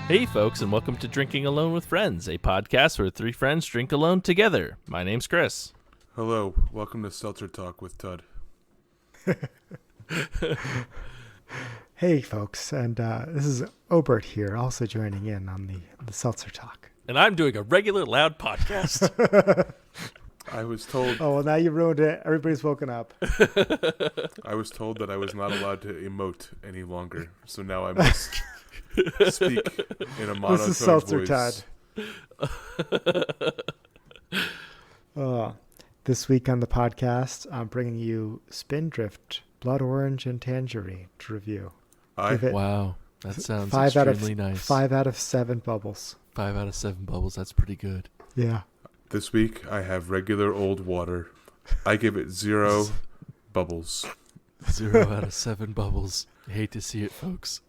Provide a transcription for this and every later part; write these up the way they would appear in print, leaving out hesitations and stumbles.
Hey folks, and welcome to Drinking Alone with Friends, a podcast where three friends drink alone together. My name's Chris. Hello, welcome to Seltzer Talk with Tud. Hey folks, and this is Obert here, also joining in on the Seltzer Talk. And I'm doing a regular loud podcast. I was told... Oh, well, now you ruined it. Everybody's woken up. I was told that I was not allowed to emote any longer, so now I must speak in a monotone voice. This is Seltzer Todd. This week on the podcast, I'm bringing you Spindrift, Blood Orange, and Tangerine to review. Wow, that sounds extremely nice. 5 out of 7 bubbles. 5 out of 7 bubbles, that's pretty good. Yeah. This week, I have regular old water. I give it 0 bubbles. 0 out of 7 bubbles. Hate to see it, folks.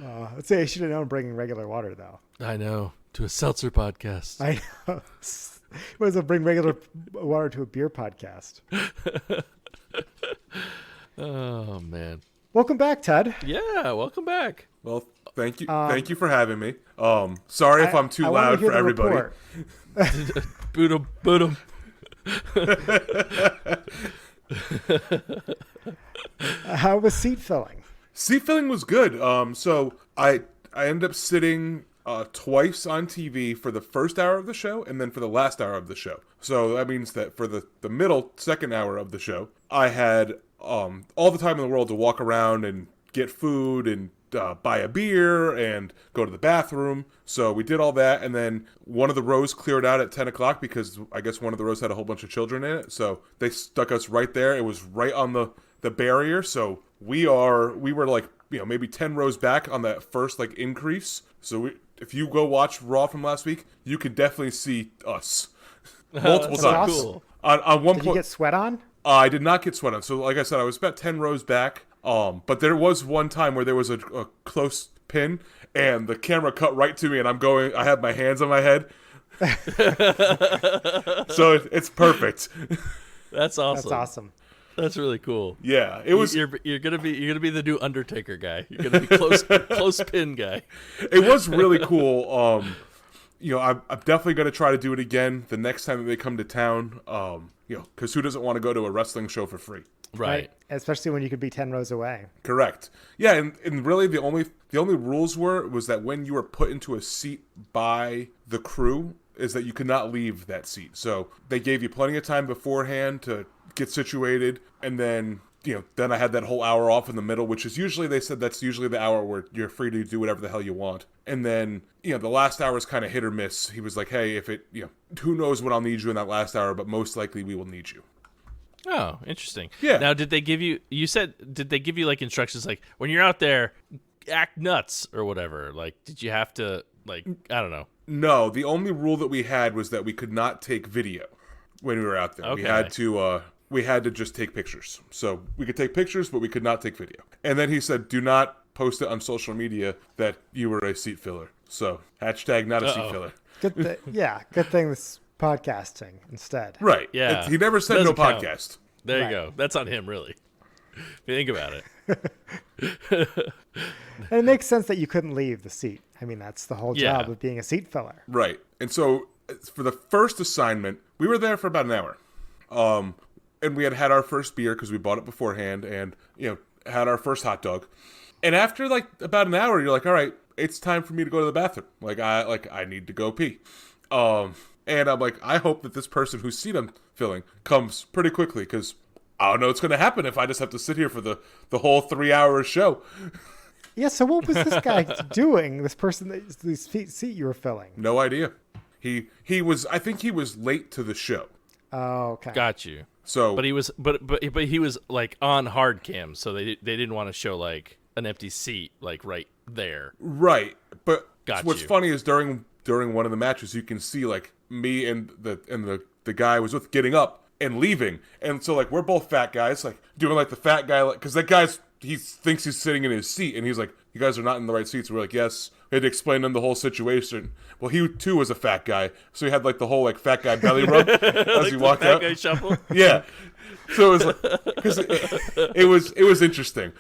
I'd say I should have known bringing regular water, though. I know. To a seltzer podcast. I know. Might as well bring regular water to a beer podcast. Oh, man. Welcome back, Ted. Yeah, welcome back. Well, thank you. Thank you for having me. Sorry if I'm too loud for everybody. Boot 'em, boot 'em. How was seat filling? Seat filling was good. So I ended up sitting twice on TV for the first hour of the show and then for the last hour of the show. So that means that for the middle second hour of the show, I had all the time in the world to walk around and get food and buy a beer and go to the bathroom. So we did all that, and then one of the rows cleared out at 10 o'clock because I guess one of the rows had a whole bunch of children in it. So they stuck us right there. It was right on the barrier. So we were like, maybe 10 rows back on that first like increase. So if you go watch Raw from last week, you could definitely see us multiple times. Cool. On one Did point, you get sweat on? I did not get sweat on. So like I said, I was about 10 rows back. But there was one time where there was a close pin and the camera cut right to me and I have my hands on my head. So it's perfect. That's awesome. That's awesome. That's really cool. Yeah, it was. You're gonna be the new Undertaker guy. You're gonna be close pin guy. It was really cool. I'm definitely gonna try to do it again the next time that they come to town. Because who doesn't want to go to a wrestling show for free? Right. Especially when you could be 10 rows away. Correct. Yeah, and really the only rules was that when you were put into a seat by the crew is that you could not leave that seat. So they gave you plenty of time beforehand to get situated, and then I had that whole hour off in the middle, which is usually, they said that's usually the hour where you're free to do whatever the hell you want. And then, the last hour is kind of hit or miss. He was like, hey, if it, who knows when I'll need you in that last hour, but most likely we will need you. Oh, interesting. Yeah. Now, did they give you like instructions like when you're out there, act nuts or whatever? Like, did you have to, like, I don't know. No, the only rule that we had was that we could not take video when we were out there. Okay. We had to just take pictures. So we could take pictures, but we could not take video. And then he said, do not post it on social media that you were a seat filler. So hashtag not a seat filler. Good thing this podcasting instead. Right. Yeah. He never said no count. podcast. There you go. That's on him, really. If you think about it. And it makes sense that you couldn't leave the seat. I mean, that's the whole job of being a seat filler. Right. And so for the first assignment, we were there for about an hour. And we had our first beer because we bought it beforehand and, had our first hot dog. And after like about an hour, you're like, all right, it's time for me to go to the bathroom. I need to go pee. And I'm like, I hope that this person whose seat I'm filling comes pretty quickly because I don't know what's going to happen if I just have to sit here for the whole 3 hour show. Yeah, so what was this guy doing, this person, this seat you were filling? No idea. I think he was late to the show. Oh, okay. Got you. So, but he was like on hard cam, so they didn't want to show like an empty seat like right there. Right. But what's you. funny is during one of the matches you can see like me and the guy I was with getting up and leaving. And so like we're both fat guys like doing like the fat guy like cuz that guy's he thinks he's sitting in his seat and he's like, you guys are not in the right seats. We're like, yes. We had to explain to him the whole situation. Well, he too was a fat guy, so he had like the whole like fat guy belly rub as like he walked fat out. Guy shuffle. Yeah, so it was like, cause it was interesting.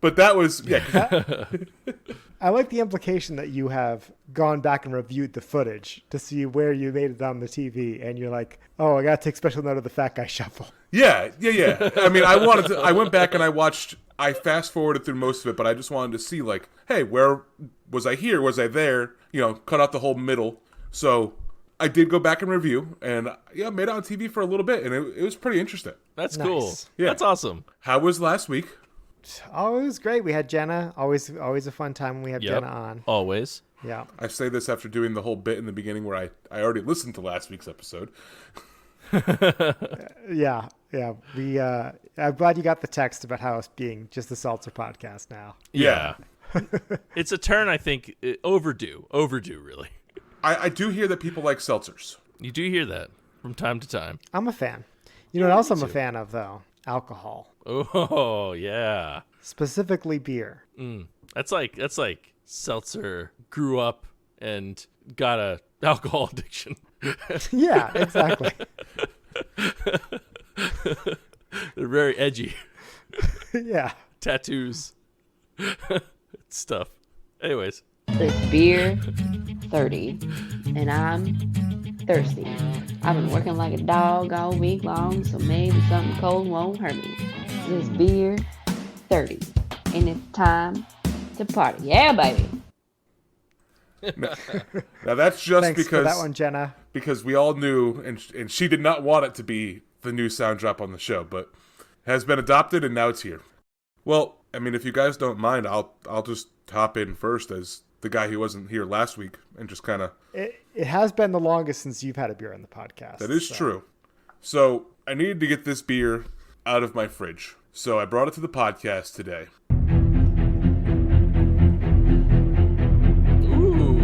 But that was, yeah. I like the implication that you have gone back and reviewed the footage to see where you made it on the TV, and you're like, oh, I got to take special note of the fat guy shuffle. Yeah. I mean, I went back and I fast forwarded through most of it, but I just wanted to see, like, hey, where was I here? Was I there? You know, cut out the whole middle. So I did go back and review, and yeah, made it on TV for a little bit, and it was pretty interesting. That's Nice. cool. Yeah. That's awesome. How was last week? Oh, it was great. We had Jenna. Always a fun time when we have Yep. Jenna on. Always. Yeah. I say this after doing the whole bit in the beginning where I already listened to last week's episode. Yeah. We I'm glad you got the text about how it's being just the Seltzer podcast now. Yeah. It's a turn, I think, overdue. Overdue, really. I do hear that people like seltzers. You do hear that from time to time. I'm a fan. You know what else I'm a fan of, though? Alcohol. Oh, yeah. Specifically beer. That's like Seltzer grew up and got a alcohol addiction. Yeah, exactly. They're very edgy. Yeah. Tattoos. Stuff. Anyways. It's beer 30, and I'm thirsty. I've been working like a dog all week long, so maybe something cold won't hurt me. It's beer 30, and it's time to party. Yeah, baby. Now that's just Thanks because for that one, Jenna. because we all knew, and she did not want it to be the new sound drop on the show, but has been adopted and now it's here. Well, I mean, if you guys don't mind, I'll just hop in first as the guy who wasn't here last week and just kind of. It has been the longest since you've had a beer on the podcast. That is true. So I needed to get this beer out of my fridge, so I brought it to the podcast today. Ooh.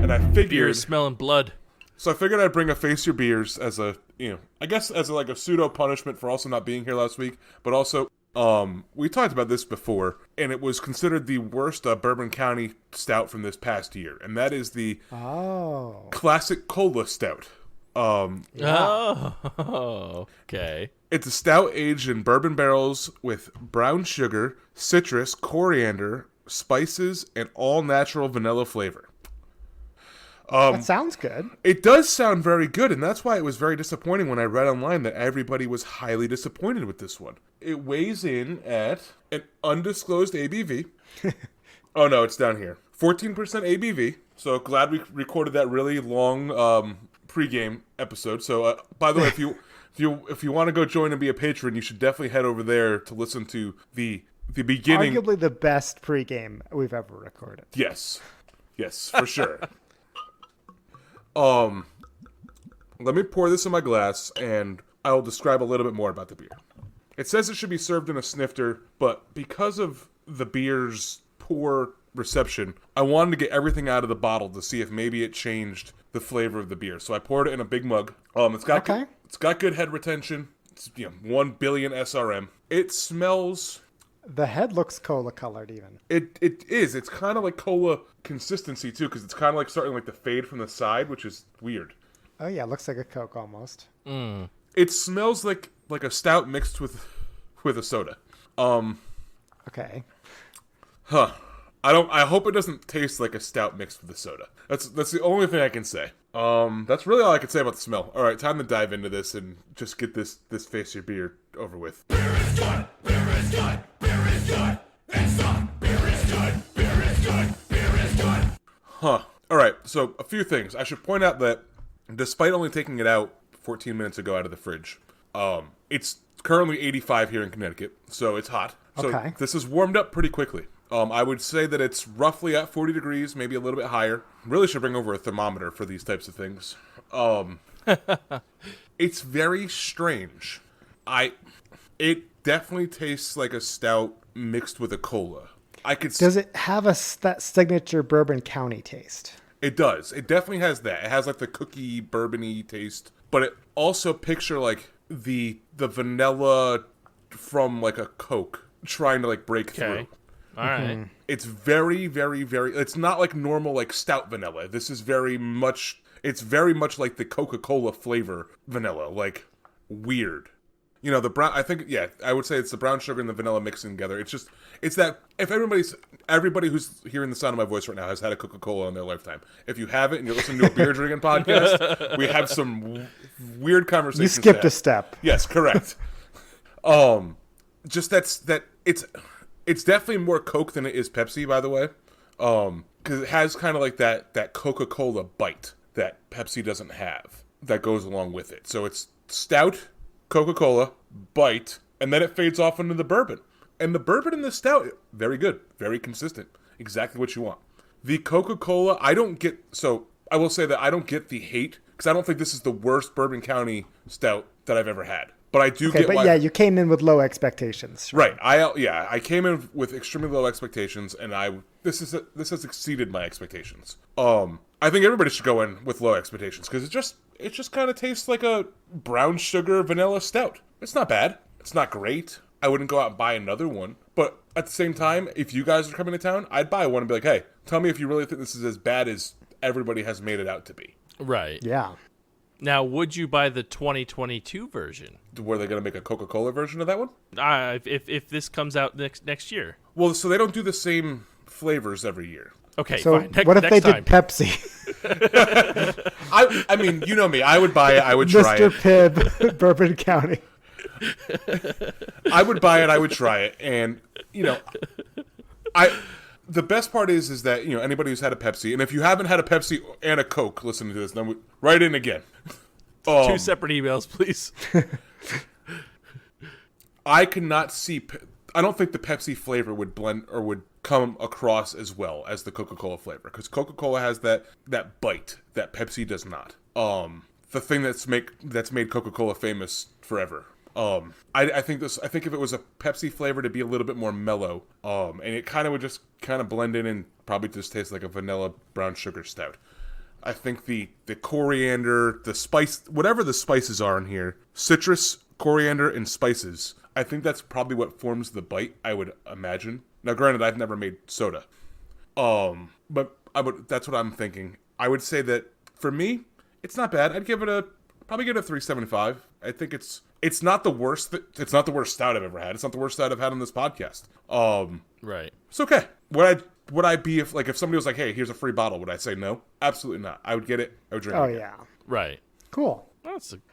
And I Beer figured, is smelling blood. so I figured I'd bring a Face Your Beers as a, I guess as like a pseudo punishment for also not being here last week, but also, we talked about this before, and it was considered the worst Bourbon County stout from this past year, and that is the Classic Cola Stout. Oh, okay. It's a stout aged in bourbon barrels with brown sugar, citrus, coriander, spices, and all-natural vanilla flavor. That sounds good. It does sound very good, and that's why it was very disappointing when I read online that everybody was highly disappointed with this one. It weighs in at an undisclosed ABV. Oh no, it's down here. 14% ABV. So glad we recorded that really long pregame episode. So by the way, if you want to go join and be a patron, you should definitely head over there to listen to the beginning. Arguably the best pregame we've ever recorded. Yes, for sure. Let me pour this in my glass, and I'll describe a little bit more about the beer. It says it should be served in a snifter, but because of the beer's poor reception, I wanted to get everything out of the bottle to see if maybe it changed the flavor of the beer. So I poured it in a big mug. It's got good head retention. It's 1 billion SRM. It smells. The head looks cola colored even. It is. It's kind of like cola consistency too, because it's kind of like starting like to fade from the side, which is weird. Oh yeah, it looks like a Coke almost. It smells like a stout mixed with a soda. Okay. Huh. I hope it doesn't taste like a stout mixed with a soda. That's the only thing I can say. That's really all I can say about the smell. All right, time to dive into this and just get this Face Your Beer over with. Beer is good. Beer is good. Beer is good. It's not. Beer is good. Beer is good. Beer is good. Huh. All right, so a few things. I should point out that despite only taking it out 14 minutes ago out of the fridge, it's currently 85 here in Connecticut, so it's hot. So Okay. This is warmed up pretty quickly. I would say that it's roughly at 40 degrees, maybe a little bit higher. Really should bring over a thermometer for these types of things. It's very strange. It definitely tastes like a stout mixed with a cola. Does it have that signature Bourbon County taste? It does. It definitely has that. It has like the cookie bourbon-y taste, but it also picture like the vanilla from like a Coke trying to like break through. All right. It's very, very, very. It's not like normal like stout vanilla. This is very much. It's very much like the Coca-Cola flavor vanilla. Like weird. You know, the brown. I think, yeah, I would say it's the brown sugar and the vanilla mixing together. It's that if everybody who's hearing the sound of my voice right now has had a Coca-Cola in their lifetime. If you haven't and you're listening to a beer drinking podcast, we have some weird conversations. You skipped a step. Yes, correct. Just it's definitely more Coke than it is Pepsi, by the way. Because it has kind of like that Coca-Cola bite that Pepsi doesn't have that goes along with it. So it's stout, Coca-Cola, bite, and then it fades off into the bourbon. And the bourbon and the stout, very good, very consistent, exactly what you want. The Coca-Cola, I will say that I don't get the hate, because I don't think this is the worst Bourbon County stout that I've ever had. But I do get why. Yeah, you came in with low expectations. Right. I came in with extremely low expectations, and this has exceeded my expectations. I think everybody should go in with low expectations because it just kind of tastes like a brown sugar vanilla stout. It's not bad. It's not great. I wouldn't go out and buy another one, but at the same time, if you guys are coming to town, I'd buy one and be like, hey, tell me if you really think this is as bad as everybody has made it out to be. Right. Yeah. Now, would you buy the 2022 version? Were they going to make a Coca-Cola version of that one? If this comes out next year. Well, so they don't do the same flavors every year. Okay, so fine. What if next they time. did Pepsi? I mean, you know me. I would buy it. I would try Mr. it. Pibb, Bourbon County. I would buy it. I would try it. And, the best part is that, anybody who's had a Pepsi, and if you haven't had a Pepsi and a Coke, listen to this, then write in again. 2 separate emails, please. I cannot see. I don't think the Pepsi flavor would blend or would come across as well as the Coca-Cola flavor, because Coca-Cola has that bite that Pepsi does not. The thing that's made Coca-Cola famous forever. I think if it was a Pepsi flavor, to be a little bit more mellow. And it kind of would just kind of blend in and probably just taste like a vanilla brown sugar stout. I think the coriander, the spice, whatever the spices are in here, citrus, coriander, and spices, I think that's probably what forms the bite, I would imagine. Now, granted, I've never made soda. But that's what I'm thinking. I would say that, for me, it's not bad. I'd probably give it a 3.75. I think it's not the worst. It's not the worst stout I've ever had. It's not the worst stout I've had on this podcast. Right. It's okay. Would I be if somebody was like, hey, here's a free bottle, would I say no? Absolutely not. I would get it. I would drink it. Oh, again. yeah. Right. Cool.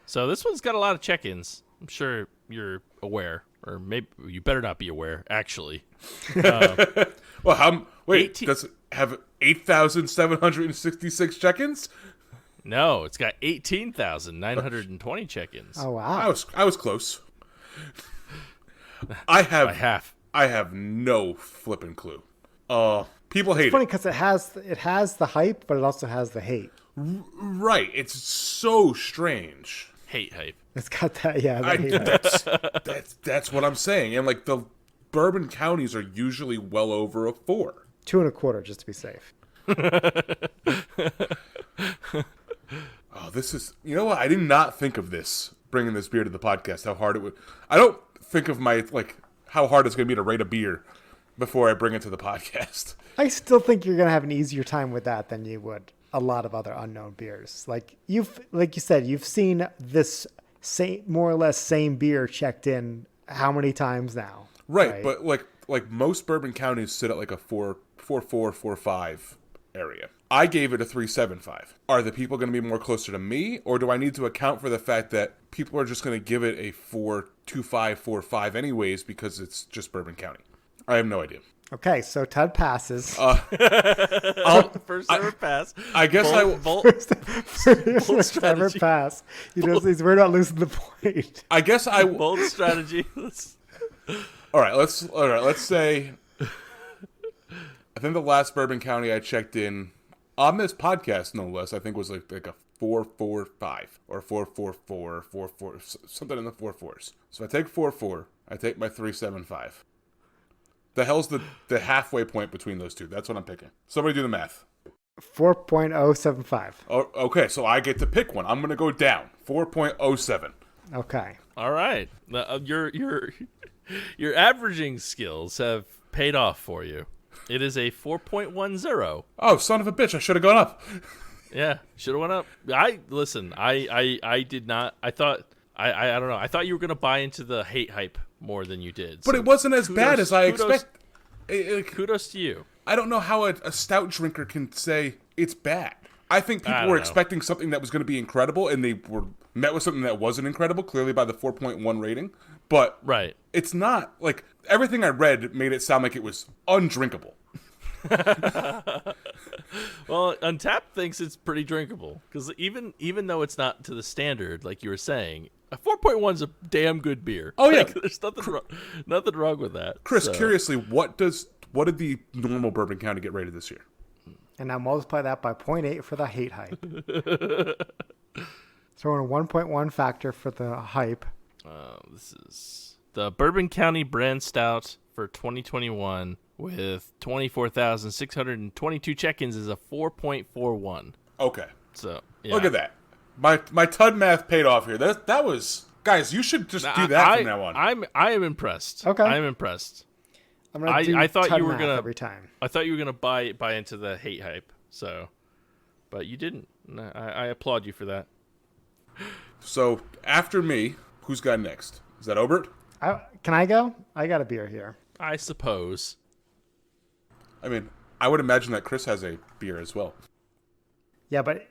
So this one's got a lot of check-ins. I'm sure you're aware, or maybe you better not be aware, actually. Well, wait, 18 does it have 8,766 check-ins? No, it's got 18,920 check-ins. Oh, wow. I was close. I By half. have no flipping clue. People hate It's funny it. because it has the hype, but it also has the hate. Right. It's so strange. Hate hype. It's got that, yeah. The hate hype. That's what I'm saying. And the bourbon counties are usually well over a 4. 2.25, just to be safe. Oh, this is, you know what? I did not think of this, bringing this beer to the podcast, how hard it would. I don't think of how hard it's going to be to rate a beer before I bring it to the podcast. I still think you're going to have an easier time with that than you would a lot of other unknown beers. Like you said, you've seen this more or less same beer checked in how many times now? Right? But like most bourbon counties sit at like a 4.5 area. I gave it a 3.75. Are the people going to be more closer to me, or do I need to account for the fact that people are just going to give it a 4.25, 4.5 anyways because it's just Bourbon County? I have no idea. Okay, so Ted passes. First ever pass. I guess Bold First ever strategy. pass. He's worried about losing the point. I guess I. Bold strategy. All right. Let's say. I think the last Bourbon County I checked in on this podcast, no less, I think was like a 4.45 or 4.44, 4.4, something in the 4.4s. So if I take 4.4, I take my 3.75. The hell's the halfway point between those two? That's what I'm picking. Somebody do the math. 4.075. Oh, okay, so I get to pick one. I'm going to go down. 4.07. Okay. All right. Your averaging skills have paid off for you. It is a 4.10. Oh, son of a bitch. I should have gone up. Yeah, should have went up. I did not. I thought I don't know. I thought you were gonna buy into the hate hype more than you did. But so it wasn't as bad as I kudos- expect. Kudos to you. I don't know how a stout drinker can say it's bad. I think people I were don't know. expecting something that was going to be incredible, and they were met with something that wasn't incredible, clearly by the 4.1 rating. But Right. it's not, like, everything I read made it sound like it was undrinkable. Well, Untapped thinks it's pretty drinkable because even though it's not to the standard, like you were saying, a 4.1 is a damn good beer. Oh, yeah. Like, there's nothing wrong with that. Chris, So, curiously, what did the normal Bourbon County get rated this year? And now multiply that by 0.8 for the hate hype. Throw in a 1.1 factor for the hype. This is the Bourbon County Brand Stout for 2021 with 24,622 check-ins is a 4.41. Okay. So yeah. Look at that. My TUD math paid off here. That was... Guys, you should just do that from now on. I am impressed. Okay. I am impressed. I'm gonna do I thought ton you were math gonna every time. I thought you were gonna buy into the hate hype. So, but you didn't. I applaud you for that. So, after me, who's got next? Is that Obert? Can I go? I got a beer here. I suppose. I mean, I would imagine that Chris has a beer as well. Yeah, but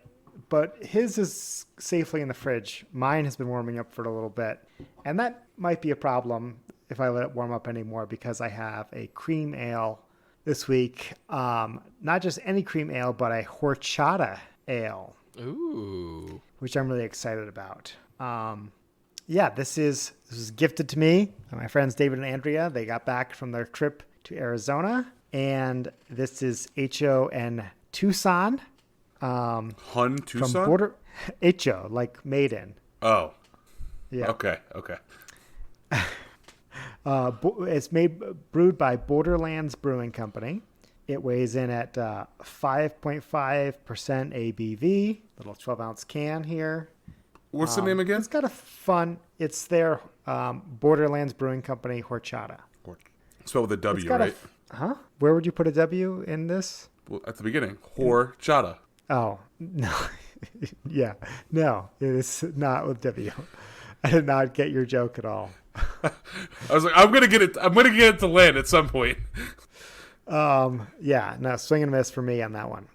his is safely in the fridge. Mine has been warming up for a little bit. And that might be a problem if I let it warm up anymore because I have a cream ale this week. Not just any cream ale, but a horchata ale. Ooh. Which I'm really excited about. Yeah, this is gifted to me by my friends David and Andrea. They got back from their trip to Arizona. And this is HO and Tucson. Hun Tucson? From Border HO, like maiden. Oh. Yeah. Okay. It's brewed by Borderlands Brewing Company. It weighs in at 5.5% ABV. Little 12-ounce can here. What's the name again? It's got a fun. It's their Borderlands Brewing Company horchata. Spelled with a W, It's got right? Huh? Where would you put a W in this? Well, at the beginning. Horchata. Oh no. Yeah, no, it is not with W. I did not get your joke at all. I was like, I'm gonna get it to land at some point. Yeah, no, swing and miss for me on that one.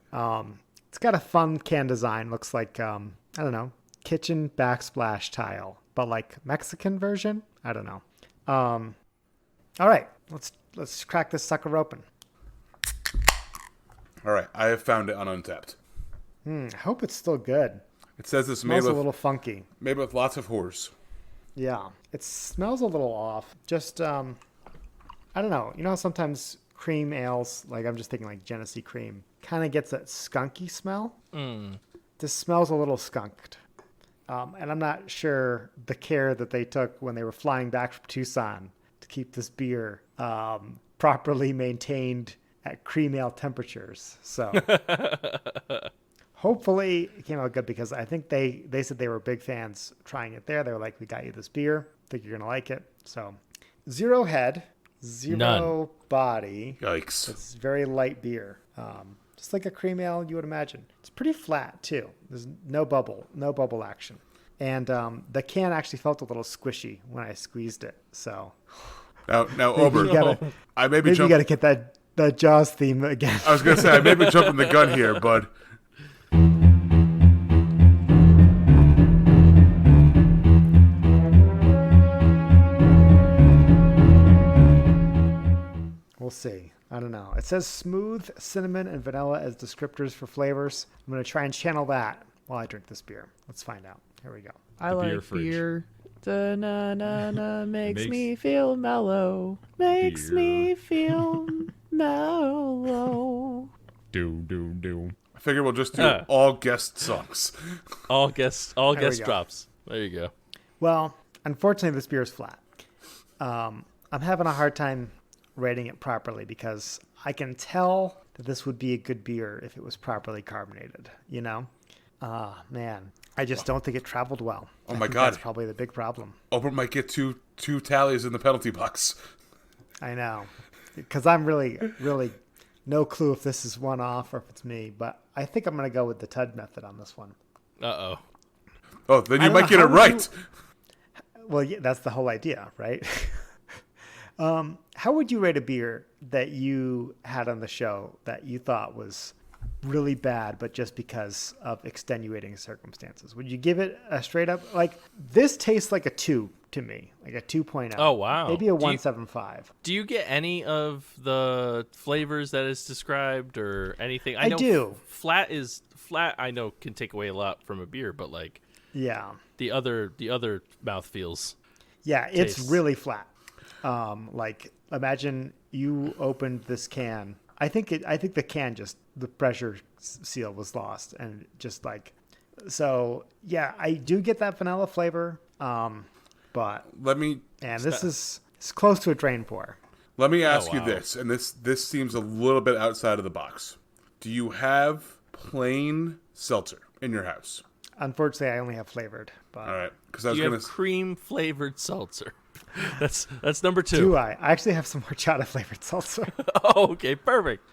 It's got a fun can design. Looks like I don't know, kitchen backsplash tile, but like Mexican version. I don't know. All right, let's crack this sucker open. All right, I have found it on Untapped. I hope it's still good. It says it's Smells made a with little funky. lots of whores. Yeah, it smells a little off. Just I don't know. You know how sometimes cream ales, like I'm just thinking like Genesee cream, kind of gets that skunky smell. This smells a little skunked. And I'm not sure the care that they took when they were flying back from Tucson to keep this beer properly maintained at cream ale temperatures. So hopefully it came out good because I think they said they were big fans trying it there. They were like, we got you this beer. Think you're going to like it. So 0 head, 0 None. body. Yikes. It's very light beer. Just like a cream ale you would imagine. It's pretty flat too. There's no bubble action. And the can actually felt a little squishy when I squeezed it. So Now, Ober, I may be maybe you got jumping. to get that Jaws theme again. I was gonna say I may be jumping the gun here, bud. We'll see. I don't know. It says smooth cinnamon and vanilla as descriptors for flavors. I'm going to try and channel that while I drink this beer. Let's find out. Here we go. I The beer like fridge. beer. Da-na-na-na makes Makes- me feel mellow. Makes me feel mellow. Do. I figure we'll just do all guest songs. All guest we go. drops. There you go. Well, unfortunately, this beer is flat. I'm having a hard time rating it properly because I can tell that this would be a good beer if it was properly carbonated, you know? Man, I just don't think it traveled well. Oh I my think God. That's probably the big problem. Ober might get two tallies in the penalty box. I know. Because I'm really no clue if this is one off or if it's me, but I think I'm going to go with the TUD method on this one. Uh-oh. Oh, then I you don't might know, get it how would right. Well, yeah, that's the whole idea, right? How would you rate a beer that you had on the show that you thought was really bad, but just because of extenuating circumstances? Would you give it a straight up, like, this tastes like a 2 to me, like a 2.0. Oh, wow. Maybe a 1.75. Do you get any of the flavors that is described or anything? I know do. Flat I know can take away a lot from a beer, but like Yeah. the other mouthfeels. Yeah, it's Tastes. really flat. Like, imagine you opened this can. I think the can the pressure seal was lost, and just like, so yeah, I do get that vanilla flavor. But it's close to a drain pour. Let me ask you wow. this, and this seems a little bit outside of the box. Do you have plain seltzer in your house? Unfortunately, I only have flavored. But All right, because I was You going have to. cream flavored seltzer. That's number 2. do I? I actually have some horchata flavored seltzer. Oh, okay, perfect.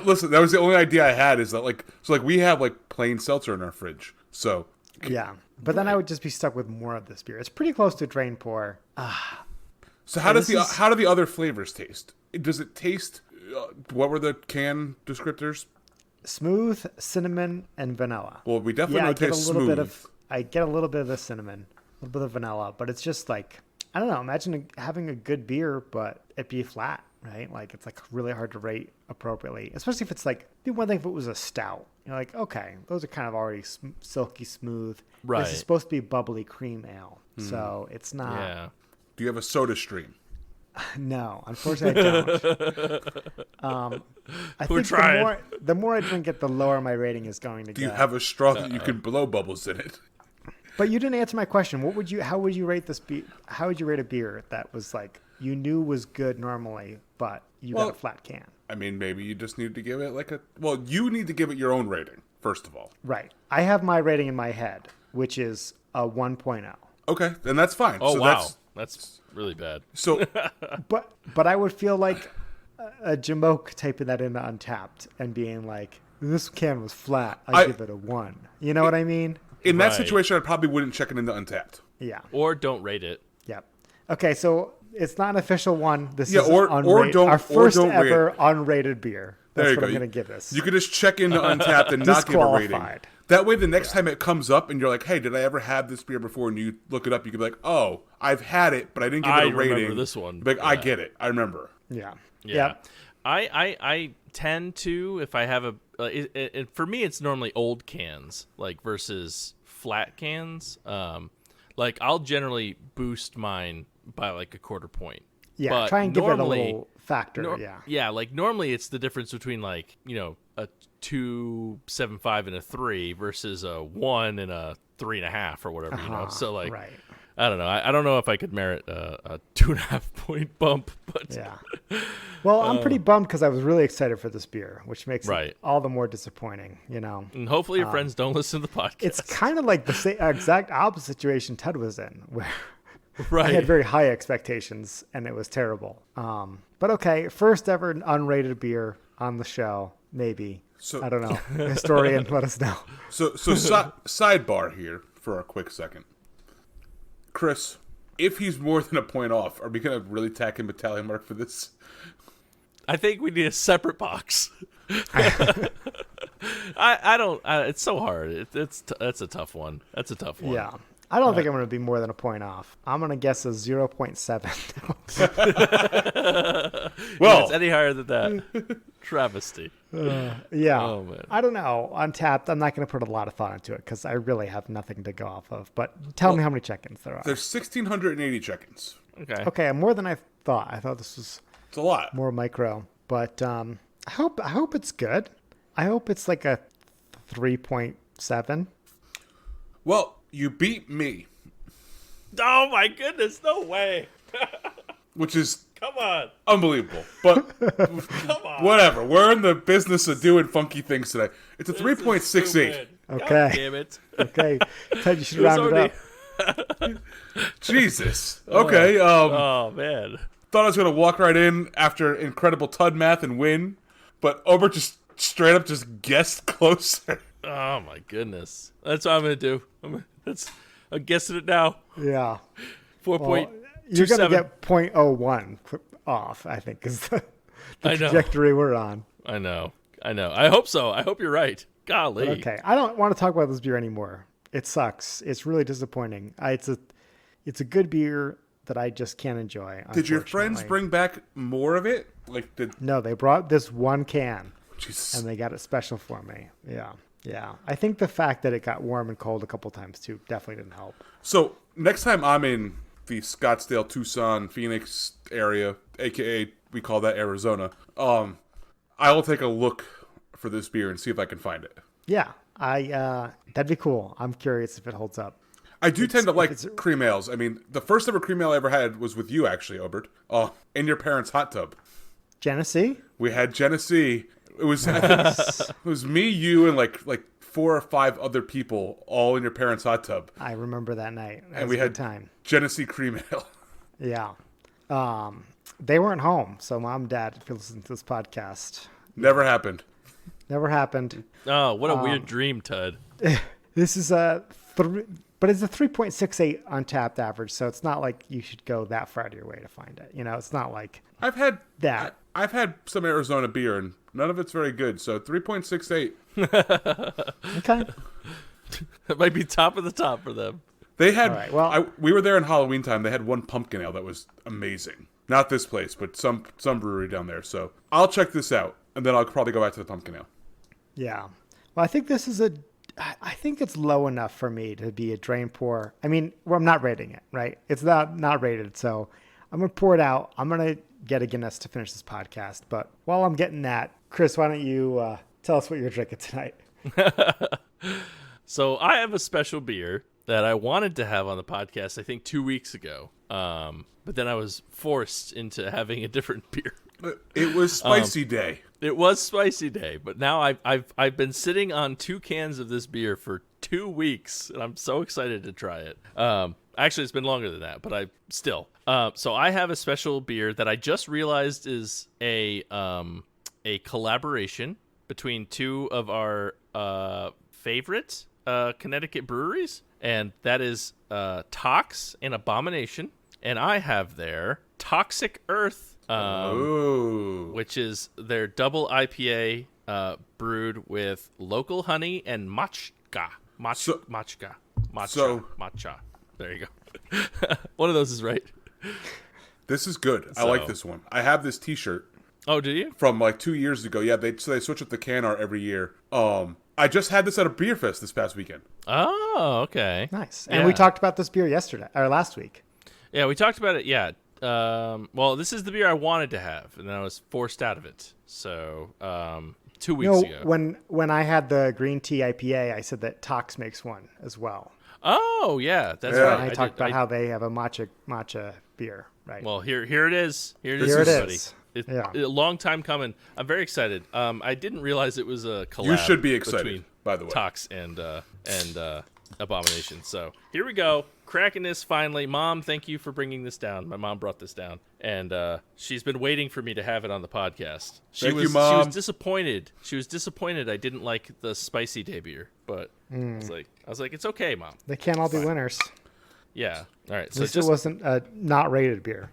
Listen, that was the only idea I had. Is that like we have like plain seltzer in our fridge, so. Yeah, but then I would just be stuck with more of this beer. It's pretty close to drain pour. So how do the other flavors taste? Does it taste? What were the can descriptors? Smooth, cinnamon, and vanilla. Well, we definitely Yeah, know I it get a tastes little smooth. bit of. I get a little bit of the cinnamon, a little bit of vanilla, but it's just like, I don't know. Imagine having a good beer, but it be flat, right? Like, it's like really hard to rate appropriately, especially if it's like, it'd be one thing if it was a stout. You're like, okay, those are kind of already silky smooth. Right. This is supposed to be bubbly cream ale, so it's not. Yeah. Do you have a soda stream? No, unfortunately, I don't. I We're think trying. the more I drink it, the lower my rating is going to Do you get. have a straw that you can blow bubbles in it? But you didn't answer my question. How would you rate this beer? How would you rate a beer that was like you knew was good normally, but you got a flat can? I mean, maybe you just need to give it you need to give it your own rating, first of all. Right. I have my rating in my head, which is a 1.0. Okay, then that's fine. Oh, so wow. That's really bad. So, But I would feel like a Jamoke typing that into Untapped and being like, this can was flat. I give it a 1. You know what I mean? in that Right. situation, I probably wouldn't check it into Untapped. Yeah. Or don't rate it. Yep. Okay, so it's not an official one. This Yeah, is or don't- our or first don't rate ever it. unrated beer. There That's you what go. I'm going to give this. You could just check into Untapped and not give a rating. Disqualified. That way, the next time it comes up and you're like, hey, did I ever have this beer before? And you look it up, you could be like, oh, I've had it, but I didn't give it a rating. I remember this one. Be like, I Yeah. get it. I remember. Yeah. Yeah. Yep. I tend to, if I have for me, it's normally old cans, like versus flat cans. Like I'll generally boost mine by like a quarter point. Yeah, But try and give it a normally- little factor. Yeah, like normally it's the difference between like, a 2.75 and a 3 versus a 1 and a 3.5 or whatever, So like, right. I don't know. I don't know if I could merit a 2.5 point bump, but Yeah. Well, I'm pretty bummed because I was really excited for this beer, which makes Right. it all the more disappointing, and hopefully your friends don't listen to the podcast. It's kind of like the exact opposite situation Ted was in, where right. I had very high expectations and it was terrible. But okay, first ever unrated beer on the show, maybe. So- I don't know. Historian, let us know. So sidebar here for a quick second. Chris, if he's more than a point off, are we going to really tack him a tally mark for this? I think we need a separate box. I don't. It's so hard. That's a tough one. That's a tough one. Yeah. I don't think I'm going to be more than a point off. I'm going to guess a 0.7. Well, If it's any higher than that, travesty. Yeah. Oh, man. I don't know. Untapped, I'm not going to put a lot of thought into it because I really have nothing to go off of. But tell me how many check-ins there are. there's 1,680 check-ins. Okay. Okay, more than I thought. I thought this was It's a lot. more micro. But I hope it's good. I hope it's like a 3.7. Well, you beat me, Oh my goodness! No way! which is Come on! unbelievable. But Come on! whatever. We're in the business of doing funky things today. It's a This is 3.68. stupid. Okay. God damn it! Okay. Ted, you should It was round it already- up. Jesus. Okay. Oh man! Thought I was going to walk right in after incredible Tud math and win, but Ober just straight up just guessed closer. Oh my goodness! That's what I'm gonna do. I'm guessing it now. Yeah. 4.27. You're going to get 0.01 off, I think, is the I know. trajectory we're on. I know. I hope so. I hope you're right. Golly. But okay. I don't want to talk about this beer anymore. It sucks. It's really disappointing. It's a good beer that I just can't enjoy. Did your friends unfortunately. bring back more of it? No, they brought this one can. Jesus. And they got it special for me. Yeah. Yeah. I think the fact that it got warm and cold a couple times too definitely didn't help. So next time I'm in the Scottsdale, Tucson, Phoenix area, aka we call that Arizona, I will take a look for this beer and see if I can find it. Yeah. That'd be cool. I'm curious if it holds up. I do tend to like cream ales. I mean, the first ever cream ale I ever had was with you, actually, Obert. In your parents' hot tub. Genesee? We had Genesee. It was I think, it was me, you, and like 4 or 5 other people all in your parents' hot tub. I remember that night. That And was we a had good time. Genesee cream ale. Yeah. They weren't home, so Mom and Dad, if you listen to this podcast, Never happened. never happened. Oh, what a weird dream, Tud. This is but it's a 3.68 untapped average, so it's not like you should go that far out of your way to find it. You know, it's not like I've had that. I've had some Arizona beer, and none of it's very good. So 3.68. Okay. It might be top of the top for them. They had. All right, well- we were there in Halloween time. They had one pumpkin ale that was amazing. Not this place, but some brewery down there. So I'll check this out, and then I'll probably go back to the pumpkin ale. Yeah. Well, I think this is I think it's low enough for me to be a drain pour. I mean, well, I'm not rating it, right? It's not rated, so I'm going to pour it out. I'm going to get a Guinness to finish this podcast. But while I'm getting that, Chris, why don't you tell us what you're drinking tonight? So I have a special beer that I wanted to have on the podcast, I think 2 weeks ago. But then I was forced into having a different beer. It was spicy day. It was spicy day, but now I've been sitting on 2 cans of this beer for 2 weeks, and I'm so excited to try it. Actually, it's been longer than that, but I still. So I have a special beer that I just realized is a collaboration between 2 of our favorite Connecticut breweries, and that is Tox and Abomination. And I have their Toxic Earth, which is their double IPA brewed with local honey and matcha. Matcha. There you go. One of those is right. This is good. I like this one. I have this T-shirt. Oh, do you? From like 2 years ago. Yeah, they switch up the can art every year. I just had this at a beer fest this past weekend. Oh, okay. Nice. And we talked about this beer last week. Yeah, we talked about it. Yeah. Well, this is the beer I wanted to have, and then I was forced out of it. So 2 weeks ago. When I had the green tea IPA, I said that Tox makes one as well. Oh, yeah, that's Yeah. right. And I talked about how they have a matcha beer, right? Well, here it is. Here it Here it everybody. is. It's a long time coming. I'm very excited. I didn't realize it was a collab. You should be excited, between by the way. Tox and Abomination. So here we go. Cracking this finally. Mom, thank you for bringing this down. My mom brought this down, and she's been waiting for me to have it on the podcast. Thank you, Mom. She was disappointed. She was disappointed I didn't like the spicy day beer, but I was like, it's okay, Mom. They can't all be winners. Yeah. All right. So This just wasn't a not rated beer.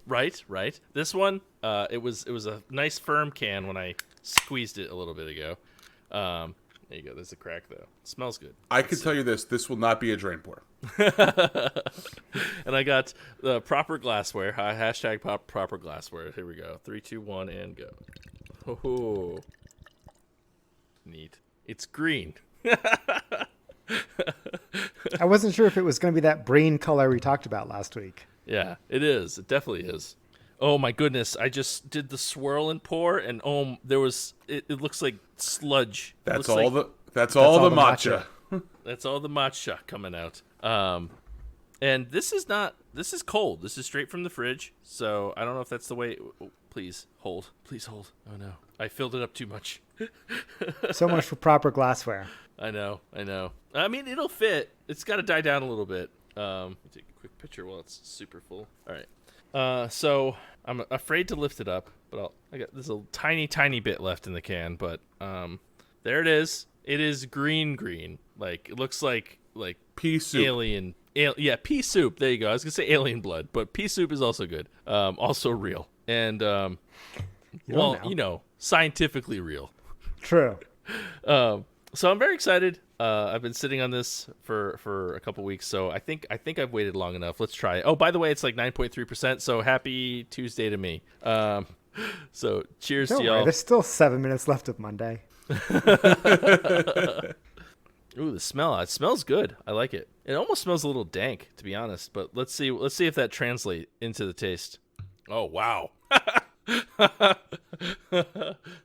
right. This one, it was a nice firm can when I squeezed it a little bit ago. There you go. There's a crack though. It smells good. I can tell you this will not be a drain pour. And I got the proper glassware. Hashtag proper glassware. Here we go. 3, 2, 1, and go. Oh, neat. It's green. I wasn't sure if it was going to be that green color we talked about last week. Yeah, it is. It definitely is. Oh my goodness! I just did the swirl and pour, and there was. It looks like sludge. That's all the matcha. That's all the matcha coming out. And this is cold. This is straight from the fridge. So I don't know if that's the way. Oh, please hold. Please hold. Oh no, I filled it up too much. So much for proper glassware. I know. I mean, it'll fit. It's got to die down a little bit. Let me take a quick picture while it's super full. All right. So I'm afraid to lift it up, but there's a tiny bit left in the can, but there it is. It is green. Like it looks like pea soup. Yeah, pea soup. There you go. I was gonna say alien blood, but pea soup is also good. Also real and scientifically real. True. So I'm very excited. I've been sitting on this for a couple weeks, so I think I've waited long enough. Let's try it. Oh, by the way, it's like 9.3%. So happy Tuesday to me. So cheers Don't to worry, y'all. there's still 7 minutes left of Monday. Ooh, the smell. It smells good. I like it. It almost smells a little dank, to be honest. But let's see if that translates into the taste. Oh wow.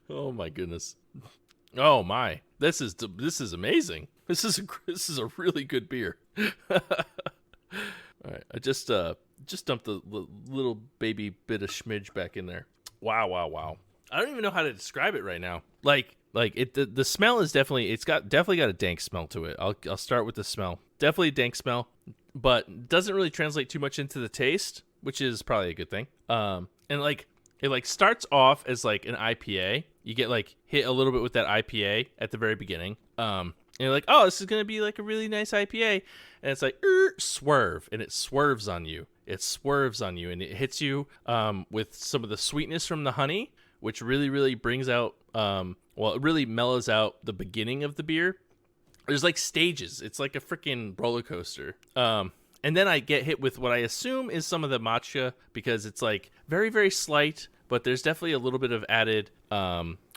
Oh my goodness. Oh my. This is amazing. This is a really good beer. All right, I just dumped a little baby bit of schmidge back in there. Wow. I don't even know how to describe it right now. Like it, the smell is definitely got a dank smell to it. I'll start with the smell. Definitely a dank smell, but doesn't really translate too much into the taste, which is probably a good thing. And like it like starts off as like an IPA. You get like hit a little bit with that IPA at the very beginning. And you're like, oh, this is gonna be like a really nice IPA, and it's like swerve, and it swerves on you. It swerves on you, and it hits you with some of the sweetness from the honey, which really, really brings out, it really mellows out the beginning of the beer. There's like stages. It's like a freaking roller coaster. And then I get hit with what I assume is some of the matcha, because it's like very, very slight, but there's definitely a little bit of added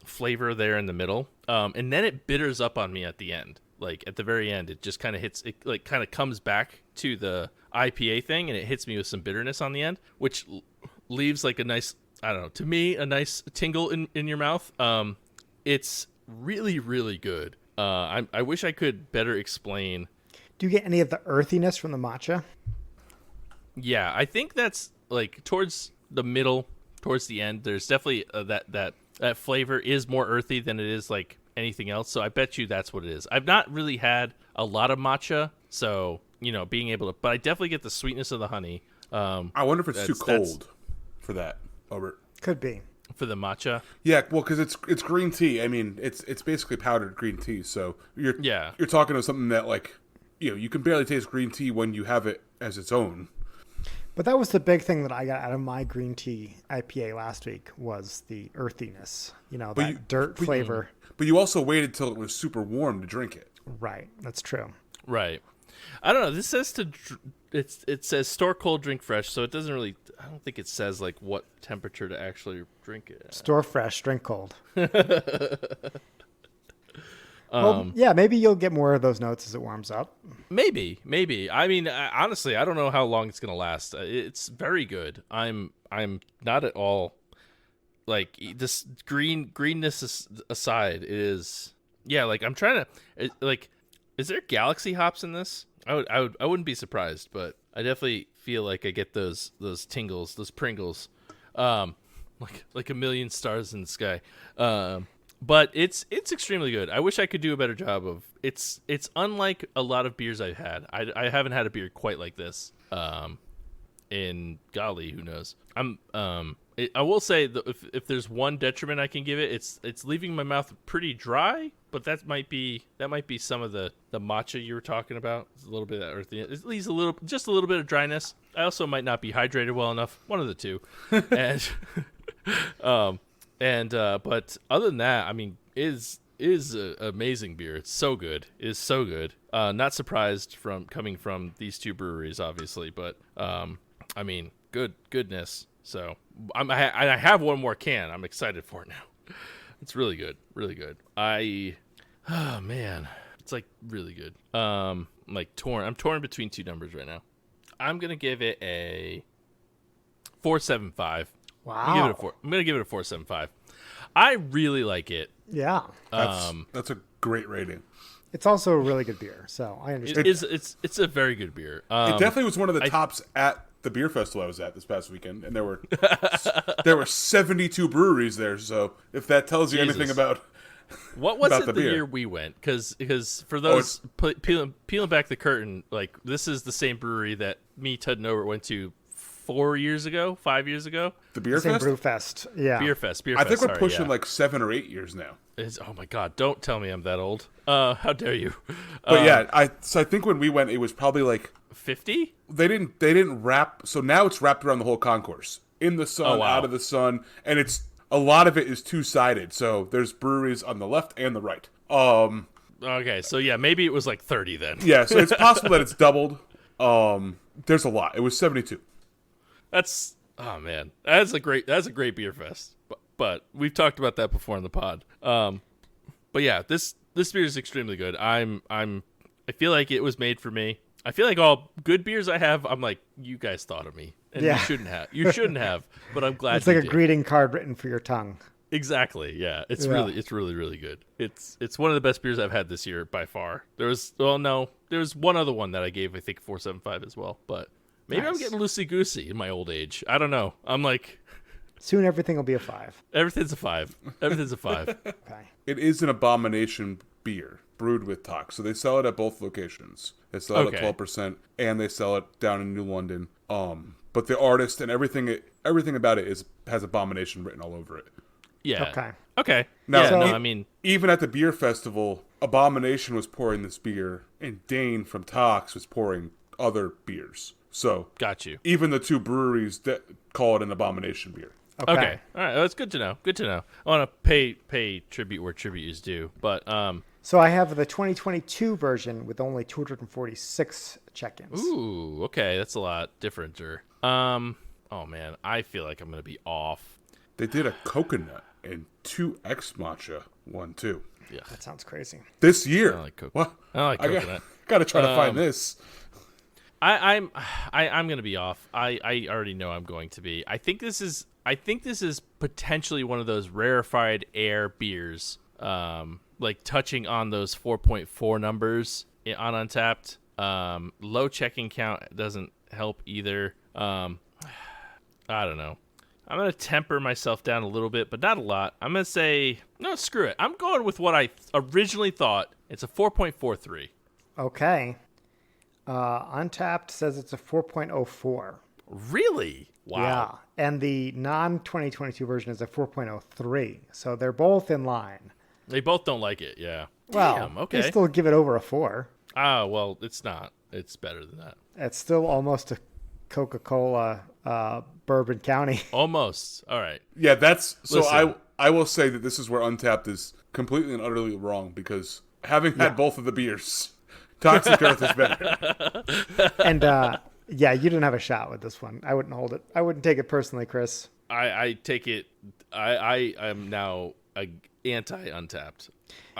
flavor there in the middle. And then it bitters up on me at the end. Like at the very end, it just kind of hits, it like kind of comes back to the IPA thing, and it hits me with some bitterness on the end, which leaves like a nice, I don't know, to me, a nice tingle in your mouth. It's really, really good. I wish I could better explain. Do you get any of the earthiness from the matcha? Yeah, I think that's like towards the middle, towards the end. There's definitely that flavor is more earthy than it is like anything else. So I bet you that's what it is. I've not really had a lot of matcha, so being able to, but I definitely get the sweetness of the honey. I wonder if it's too cold for that, Albert. Could be. For the matcha. Yeah, well, because it's green tea. I mean, it's basically powdered green tea. So you're talking about something that like you can barely taste green tea when you have it as its own. But that was the big thing that I got out of my green tea IPA last week was the earthiness. Dirt flavor. But you also waited till it was super warm to drink it. Right, that's true. Right. I don't know. This says it says store cold, drink fresh, so it doesn't really. I don't think it says like what temperature to actually drink it. Store fresh, drink cold. Well, yeah, maybe you'll get more of those notes as it warms up. Maybe. I mean, honestly, I don't know how long it's gonna last. It's very good. I'm not at all like this greenness aside. It is like I'm trying to like. Is there galaxy hops in this? I wouldn't be surprised, but I definitely feel like I get those tingles, those Pringles, like a million stars in the sky. But it's extremely good. I wish I could do a better job of it's unlike a lot of beers I've had. I haven't had a beer quite like this. And golly, who knows? I will say that if there's one detriment I can give it, it's leaving my mouth pretty dry. But that might be some of the matcha you were talking about. It's a little bit of that earthy. It leaves just a little bit of dryness. I also might not be hydrated well enough. One of the two. But other than that, I mean, is an amazing beer. It's so good. It is so good. Not surprised coming from these two breweries, obviously, but I mean, goodness. So I have one more can. I'm excited for it now. It's really good, really good. Oh man, it's like really good. I'm torn between two numbers right now. I'm gonna give it a 4.75. Wow. I'm gonna give it a 4.75. I really like it. Yeah. That's a great rating. It's also a really good beer, so I understand. It's a very good beer. It definitely was one of the tops at the beer festival I was at this past weekend, and there were 72 breweries there. So if that tells you anything about what was about it the year we went? Because for those peeling back the curtain, like this is the same brewery that me, Tud, and Obert went to 5 years ago. The Beer Same Fest? Brew Fest. Yeah. Beer Fest. I think we're sorry, pushing yeah. like 7 or 8 years now. Oh my God! Don't tell me I'm that old. How dare you? But yeah, I think when we went, it was probably like 50. they didn't wrap. So now it's wrapped around the whole concourse, in the sun, Oh, wow. out of the sun, and it's a lot of it is 2-sided. So there's breweries on the left and the right. Okay, so yeah, maybe it was like 30 then. Yeah, so it's possible that it's doubled. There's a lot. It was 72. Oh man, that's a great beer fest. But we've talked about that before in the pod. But yeah, this beer is extremely good. I feel like it was made for me. I feel like all good beers I have, I'm like, you guys thought of me, and Yeah. you shouldn't have. But I'm glad It's like you a did. greeting card written for your tongue. Exactly. Yeah. It's Yeah. really good. It's one of the best beers I've had this year by far. There was one other one that I gave, I think 4.75 as well, but maybe I'm Nice. getting loosey goosey in my old age. I don't know. I'm like, Soon everything will be a 5. everything's a 5. Everything's a 5. Okay. It is an abomination beer brewed with Tox. So they sell it at both locations. They sell it Okay. at 12%, and they sell it down in New London. But the artist and everything about it has abomination written all over it. Yeah. Okay. Okay. Now, yeah. So- No, I mean, Even at the beer festival, Abomination was pouring this beer, and Dane from Tox was pouring other beers. So got you. even the two breweries that call it an Abomination beer. Okay. All right. That's good to know. Good to know. I want to pay tribute where tribute is due, but So I have the 2022 version with only 246 check-ins. ooh, okay, that's a lot differenter. Oh man, I feel like I'm gonna be off. They did a coconut and 2X matcha one too. Yeah. That sounds crazy. This year. I like coconut. What? I like coconut. Got to try to find this. I'm gonna be off. I already know I'm going to be. I think this is potentially one of those rarefied air beers, like touching on those 4.4 numbers on Untapped. Low checking count doesn't help either. I don't know. I'm gonna temper myself down a little bit, but not a lot. I'm gonna say no. Screw it. I'm going with what I originally thought. It's a 4.43. Okay. Untapped says it's a 4.04. Really? Wow. Yeah. And the non-2022 version is a 4.03. So they're both in line. They both don't like it. Yeah. Well, Damn, okay. they still give it over a 4. Well, it's not. It's better than that. It's still almost a Coca-Cola Bourbon County. Almost. All right. Yeah, that's so. Listen. I will say that this is where Untapped is completely and utterly wrong because having had both of the beers, Toxic Earth is better. And yeah, you didn't have a shot with this one. I wouldn't hold it. I wouldn't take it personally, Chris. I take it. I am now anti-Untapped.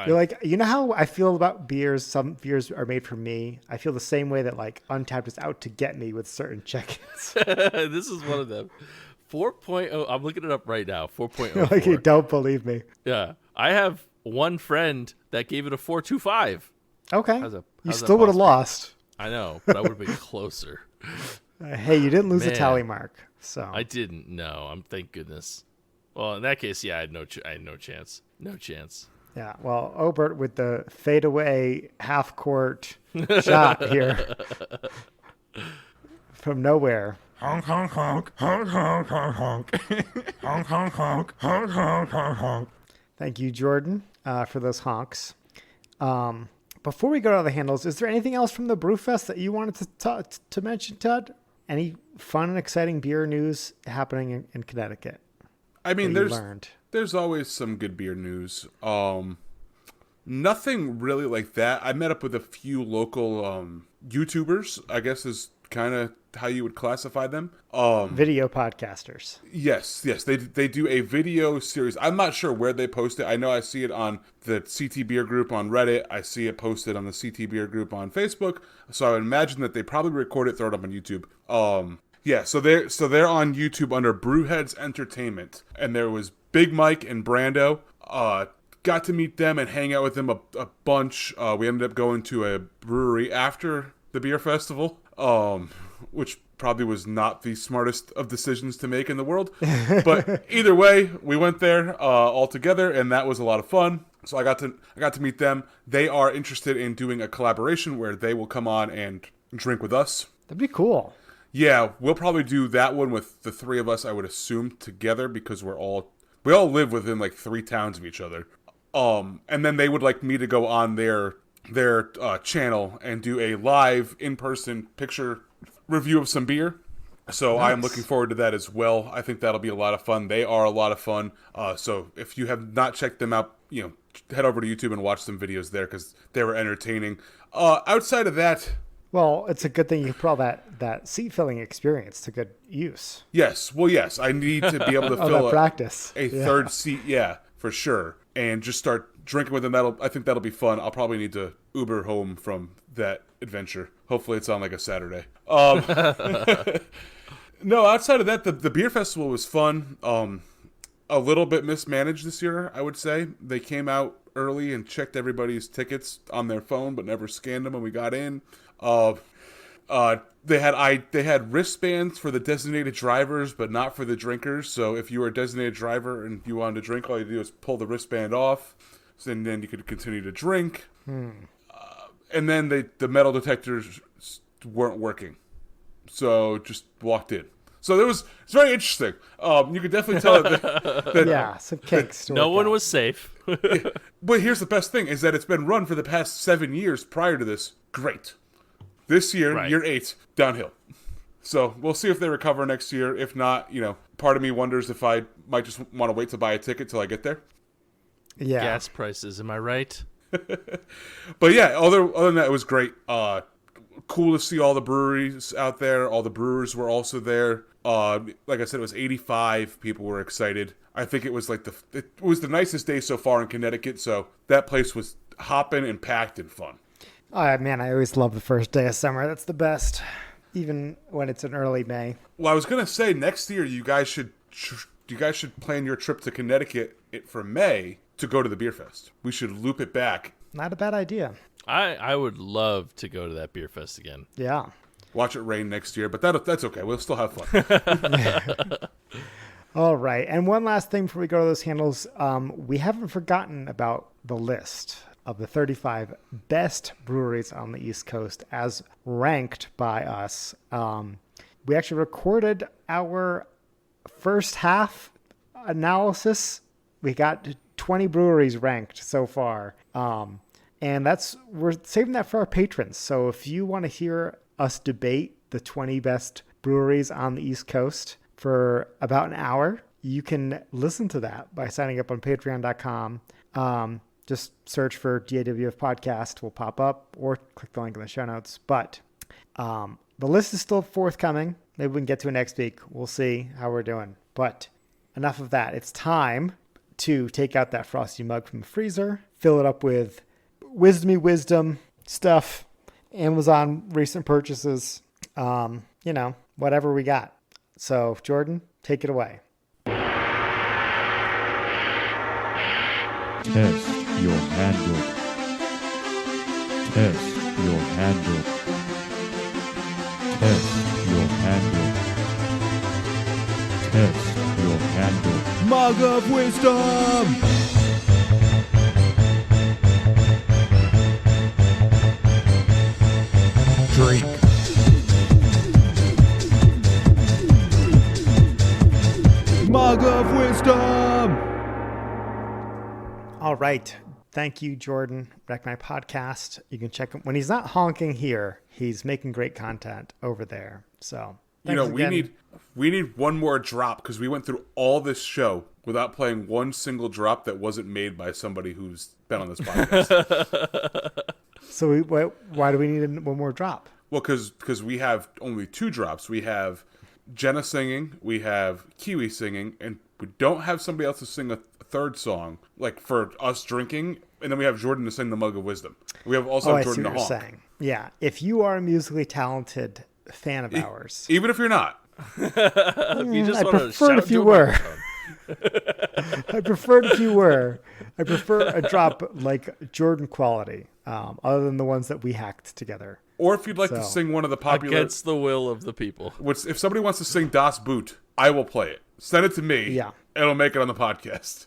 You're like, you know how I feel about beers? Some beers are made for me. I feel the same way that like Untapped is out to get me with certain check-ins. This is one of them. 4.0. I'm looking it up right now. 4.04. Like you don't believe me. Yeah. I have one friend that gave it a 4.25. Okay. How's that You still would have possible? lost. I know, but I would have been closer. Hey, you didn't lose a Man. tally mark. So I didn't know. Thank goodness. Well, in that case, yeah, I had no chance. No chance. yeah. Well, Obert with the fadeaway half-court shot here from nowhere. Honk, honk, honk, honk, honk, honk, honk. Honk, honk, honk, honk, honk, honk, honk. Thank you, Jordan, for those honks. Before we go to the handles, is there anything else from the Brewfest that you wanted to mention, Todd? Any fun and exciting beer news happening in Connecticut? I mean, that you learned? there's always some good beer news. Nothing really like that. I met up with a few local YouTubers, I guess is kind of how you would classify them. Video podcasters. Yes, they do a video series. I'm not sure where they post it. I know I see it on the CT Beer group on Reddit. I see it posted on the CT Beer group on Facebook. So I would imagine that they probably record it, throw it up on YouTube. Yeah, so they're on YouTube under Brewheads Entertainment, and there was Big Mike and Brando. Got to meet them and hang out with them a bunch. We ended up going to a brewery after the beer festival, which probably was not the smartest of decisions to make in the world. But either way, we went there all together, and that was a lot of fun. So I got to meet them. They are interested in doing a collaboration where they will come on and drink with us. That'd be cool. Yeah, we'll probably do that one with the three of us, I would assume, together, because we all live within like 3 towns of each other. And then they would like me to go on their channel and do a live in-person picture review of some beer. So Nice. I'm looking forward to that as well. I think that'll be a lot of fun. They are a lot of fun. So if you have not checked them out, head over to YouTube and watch some videos there because they were entertaining. Outside of that, Well, it's a good thing you put all that seat filling experience to good use. yes. Well, yes, I need to be able to Oh, fill that practice. a third seat. Yeah, for sure. And just start drinking with them. I think that'll be fun. I'll probably need to Uber home from that adventure. Hopefully it's on like a Saturday. No, outside of that, the beer festival was fun. A little bit mismanaged this year, I would say. They came out early and checked everybody's tickets on their phone, but never scanned them when we got in. They had wristbands for the designated drivers, but not for the drinkers. So if you were a designated driver and you wanted to drink, all you do is pull the wristband off, and then you could continue to drink. And then the metal detectors weren't working, so just walked in. So it's very interesting. You could definitely tell that Yeah, some kinks. to No work one out. was safe. But here's the best thing, is that it's been run for the past 7 years prior to this. Great. This year, Right. year 8, downhill. So we'll see if they recover next year. If not, part of me wonders if I might just want to wait to buy a ticket till I get there. Yeah. Gas prices, am I right? But yeah, other than that, it was great. Cool to see all the breweries out there. All the brewers were also there. Like I said, it was 85 people were excited. I think it was it was the nicest day so far in Connecticut. So that place was hopping and packed and fun. Oh, man, I always love the first day of summer. That's the best, even when it's in early May. Well, I was gonna say next year you guys should plan your trip to Connecticut for May to go to the beer fest. We should loop it back. Not a bad idea. I would love to go to that beer fest again. Yeah. Watch it rain next year, but that's okay. We'll still have fun. All right. And one last thing before we go to those handles. We haven't forgotten about the list of the 35 best breweries on the East Coast as ranked by us. We actually recorded our first half analysis. We got 20 breweries ranked so far. And we're saving that for our patrons. So if you want to hear us debate the 20 best breweries on the East Coast for about an hour, you can listen to that by signing up on patreon.com. Just search for GAWF podcast will pop up, or click the link in the show notes. But the list is still forthcoming. Maybe we can get to it next week. We'll see how we're doing. But enough of that. It's time to take out that Frosty mug from the freezer, fill it up with wisdom stuff, Amazon recent purchases, whatever we got. So Jordan, take it away. Test your handle. Test your handle. Test your handle. Test your handle. Mug of wisdom! Drink. Mug of wisdom! All right. Thank you, Jordan. Wreck My Podcast. You can check him when he's not honking here. He's making great content over there. So thanks again. we need one more drop because we went through all this show without playing one single drop that wasn't made by somebody who's been on this podcast. So why do we need one more drop? Well, because we have only 2 drops. We have Jenna singing, we have Kiwi singing, and we don't have somebody else to sing a third song, like for us drinking, and then we have Jordan to sing the Mug of Wisdom. We have also I see Jordan to what you're honk. saying. Yeah. If you are a musically talented fan of ours, Even if you're not. If you just I want to prefer shout if you into a were. microphone. I prefer if you were. I prefer a drop like Jordan quality, other than the ones that we hacked together. Or if you'd like to sing one of the popular... Against the will of the people. If somebody wants to sing Das Boot, I will play it. Send it to me. Yeah. It'll make it on the podcast.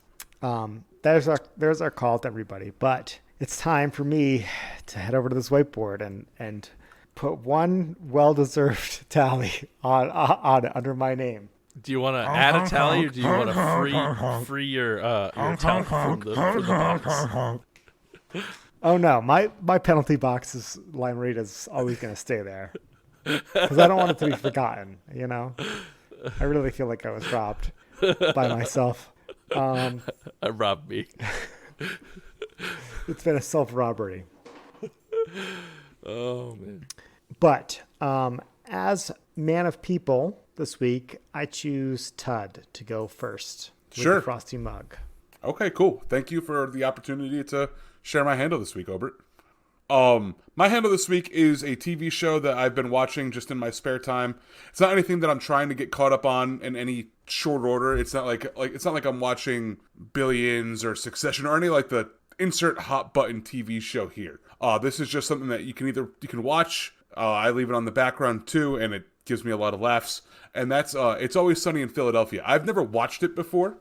There's our call to everybody. But it's time for me to head over to this whiteboard and put one well-deserved tally on under my name. Do you want to add a tally, or do you want to free your tally from the box? Oh no, my penalty box is line rate is always going to stay there because I don't want it to be forgotten. You know, I really feel like I was robbed by myself. Robbed me. It's been a self-robbery. Oh man. But as man of people this week, I choose Tud to go first with Sure. the Frosty mug. Okay, cool. Thank you for the opportunity to share my handle this week, Obert. My handle this week is a TV show that I've been watching just in my spare time. It's not anything that I'm trying to get caught up on in any short order. It's not like it's not like I'm watching Billions or Succession or any like the insert hot button TV show here. This is just something that you can watch. I leave it on the background too, and it gives me a lot of laughs. And that's It's Always Sunny in Philadelphia. I've never watched it before.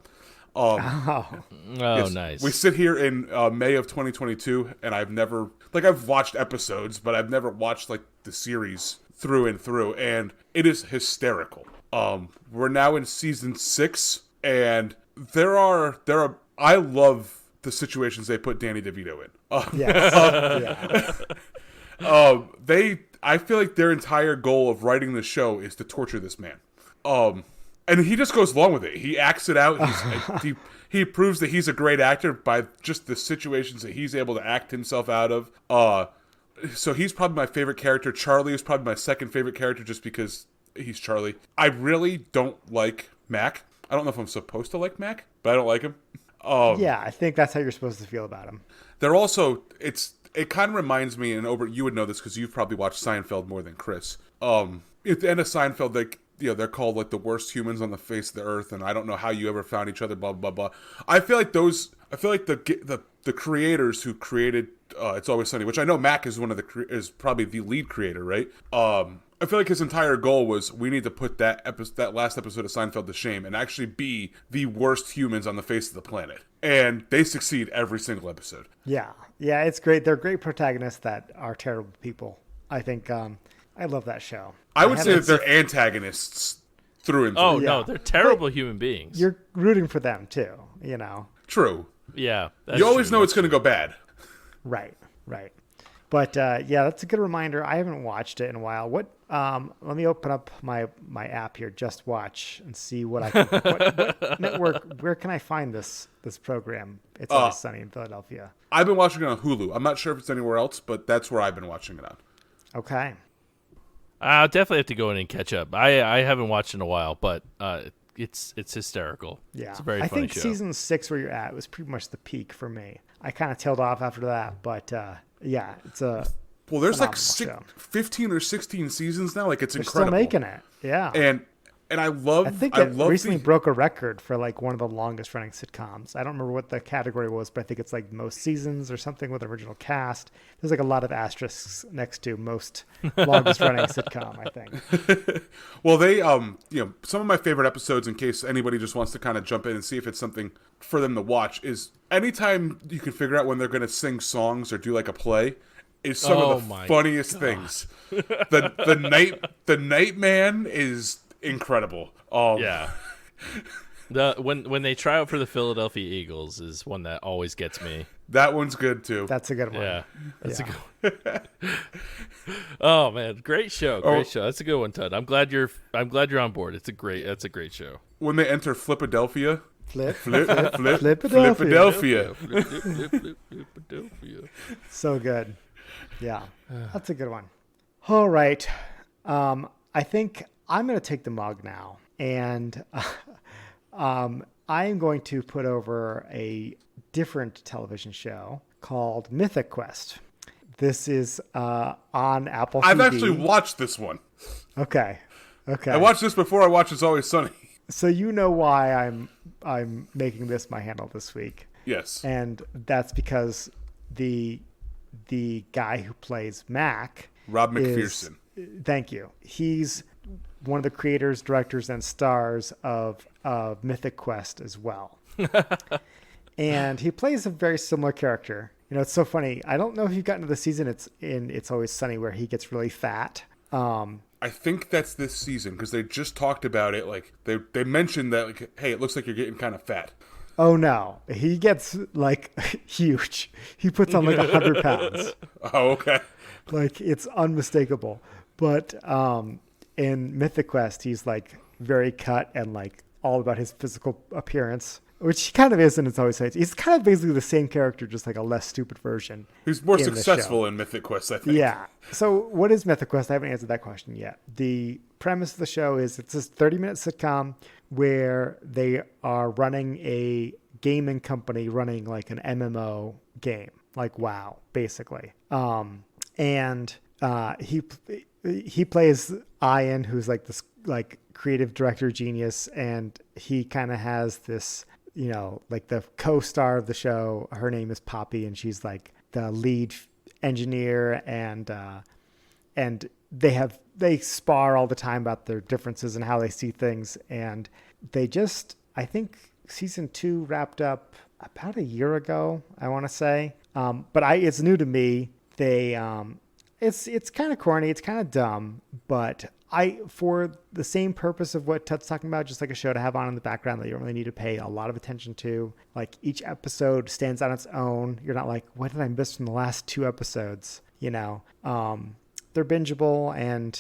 Yes, Nice. We sit here in May of 2022, and I've watched episodes, but I've never watched like the series through and through, and it is hysterical. We're now in season 6, and I love the situations they put Danny DeVito in. Yes. I feel like their entire goal of writing the show is to torture this man. And he just goes along with it. He acts it out. He proves that he's a great actor by just the situations that he's able to act himself out of. So he's probably my favorite character. Charlie is probably my second favorite character just because he's Charlie. I really don't like Mac. I don't know if I'm supposed to like Mac, but I don't like him. Yeah, I think that's how you're supposed to feel about him. They're also, it kind of reminds me, and Obert, you would know this because you've probably watched Seinfeld more than Chris. At the end of Seinfeld, they're called like the worst humans on the face of the earth, and I don't know how you ever found each other, blah blah blah. I feel like the creators who created It's Always Sunny, which I know Mac is is probably the lead creator, right? I feel like his entire goal was we need to put that last episode of Seinfeld to shame and actually be the worst humans on the face of the planet, and they succeed every single episode. Yeah, it's great. They're great protagonists that are terrible people. I think I love that show. I would say that they're antagonists through and through. Oh, Yeah. no, they're terrible human beings. You're rooting for them too, you know. True. Yeah. You always know it's going to go bad. Right. But yeah, that's a good reminder. I haven't watched it in a while. Let me open up my app here, Just Watch, and see what network. Where can I find this program? It's Always Sunny in Philadelphia. I've been watching it on Hulu. I'm not sure if it's anywhere else, but that's where I've been watching it on. Okay. I'll definitely have to go in and catch up. I haven't watched in a while, but it's hysterical. Yeah, it's a very I funny think show. season 6 where you're at was pretty much the peak for me. I kind of tailed off after that, but yeah, it's a Well, there's like phenomenal show. 15 or 16 seasons now. Like, it's They're incredible. still making it. Yeah. And I love. I think I it love recently the, broke a record for like one of the longest running sitcoms. I don't remember what the category was, but I think it's like most seasons or something with original cast. There's like a lot of asterisks next to most longest running sitcom, I think. Well, they some of my favorite episodes, in case anybody just wants to kind of jump in and see if it's something for them to watch, is anytime you can figure out when they're going to sing songs or do like a play. Is some of the funniest things. The Nightman is incredible. Yeah. When they try out for the Philadelphia Eagles is one that always gets me. That one's good too. That's a good one. Yeah, that's a good one. Oh man, great show, show. That's a good one, Tud. I'm glad you're on board. That's a great show. When they enter Philadelphia. Philadelphia. So good. Yeah, that's a good one. All right. I think I'm going to take the mug now, and I am going to put over a different television show called Mythic Quest. This is on Apple TV. I've actually watched this one. Okay. I watched this before I watched It's Always Sunny. So you know why I'm making this my handle this week. Yes. And that's because the guy who plays Mac, Rob McPherson. Thank you. He's one of the creators, directors, and stars of Mythic Quest as well. And he plays a very similar character It's so funny. I don't know if you've gotten to the season. It's Always Sunny where he gets really fat. I think that's this season because they just talked about it. Like they mentioned that, like, hey, it looks like you're getting kind of fat. Oh no, he gets like huge. He puts on like 100 pounds. Oh, okay. Like it's unmistakable. But in Mythic Quest, he's like very cut and like all about his physical appearance, which he kind of is in It's Always Sunny. He's kind of basically the same character, just like a less stupid version. He's more successful in Mythic Quest, I think. Yeah. So what is Mythic Quest? I haven't answered that question yet. The premise of the show is it's this 30-minute sitcom where they are running a gaming company running like an MMO game, like WoW, basically. And he plays Ian, who's like this like creative director genius, and he kind of has this, like the co-star of the show. Her name is Poppy, and she's like the lead engineer, and they spar all the time about their differences and how they see things. And I think season 2 wrapped up about a year ago, I want to say. But it's new to me. It's kind of corny, it's kind of dumb, but for the same purpose of what Tut's talking about, just like a show to have on in the background that you don't really need to pay a lot of attention to. Like each episode stands on its own. You're not like, what did I miss from the last 2 episodes? They're bingeable, and